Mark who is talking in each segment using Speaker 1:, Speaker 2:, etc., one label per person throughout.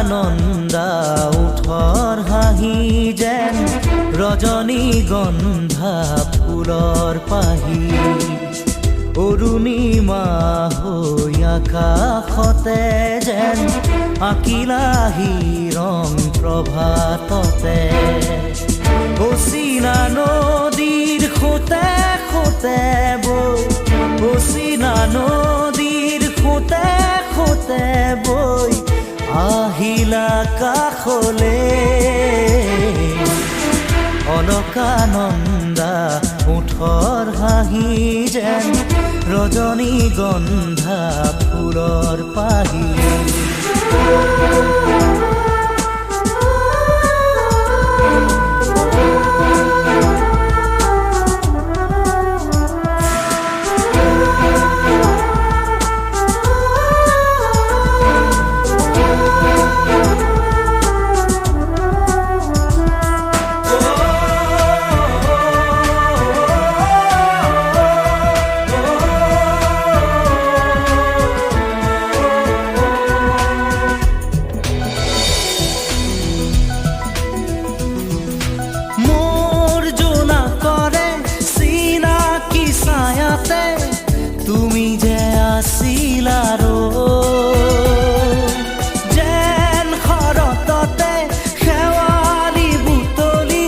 Speaker 1: অলকানন্দা উঠৰ হাঁহি যেন ৰজনীগন্ধা ফুলৰ পাহি অৰুণিমা হৈ আকাশতে যেন আঁকিলাহি ৰং প্ৰভাততে অচিনা নদীৰ সোঁতে সোঁতে বৈ অচিনা নদীৰ সোঁতে সোঁতে বৈ আহিলা কাষলে অলকানন্দা ওঠৰ হাঁহি যেন ৰজনীগন্ধা ফুলৰ পাহি তুমি যে আছিলা যেন শৰততে শেৱালি বুটলি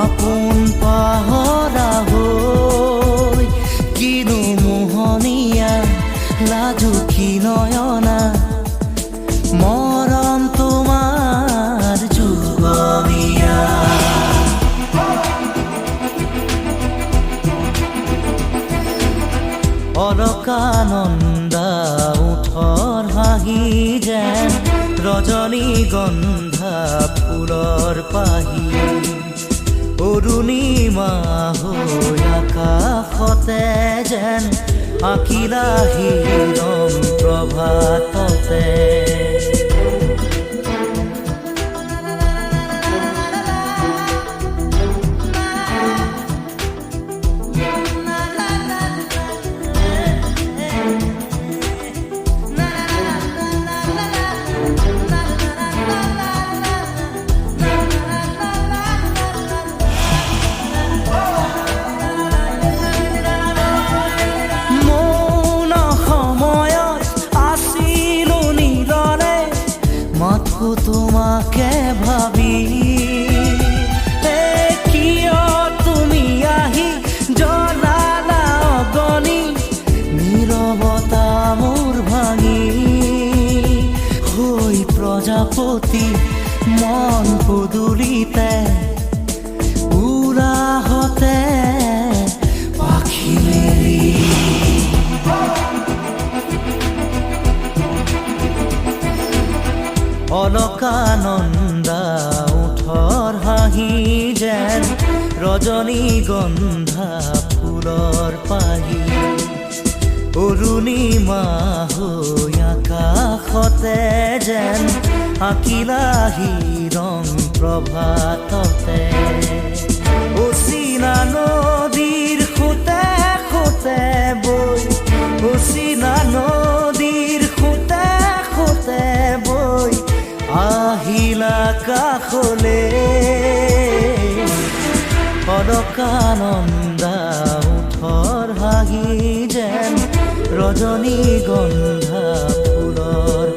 Speaker 1: আপোন পাহৰা হৈ কিনো মোহনীয়া লাজুকী নয়না মৰম তোমাৰ যুগমীয়া অলকানন্দা ওঠৰ হাঁহি যেন ৰজনীগন্ধা ফুলৰ পাহি অৰুণিমা হৈ আকাশতে যেন আঁকিলাহি ৰং প্ৰভাততে তোমাকে ভাবি কিয় তুমি আহি জ্বলালা অগনি নীৰৱতা মোৰ ভাঙি হৈ প্ৰজাপতি মন পদূলিতে উৰাহতে পাখি মেলি অলকানন্দা ওঠৰ হাঁহি যেন ৰজনীগন্ধা ফুলৰ পাহি অৰুণিমা হৈ আকাশতে যেন আঁকিলাহি ৰং প্ৰভাততে অচিনা নদীৰ সোঁতে সোঁতে বৈ অচিনা নদীৰ সোঁতে সোঁতে বৈ আহিলা কাষলে অলকানন্দা ওঠৰ হাঁহি যেন ৰজনীগন্ধা ফুলৰ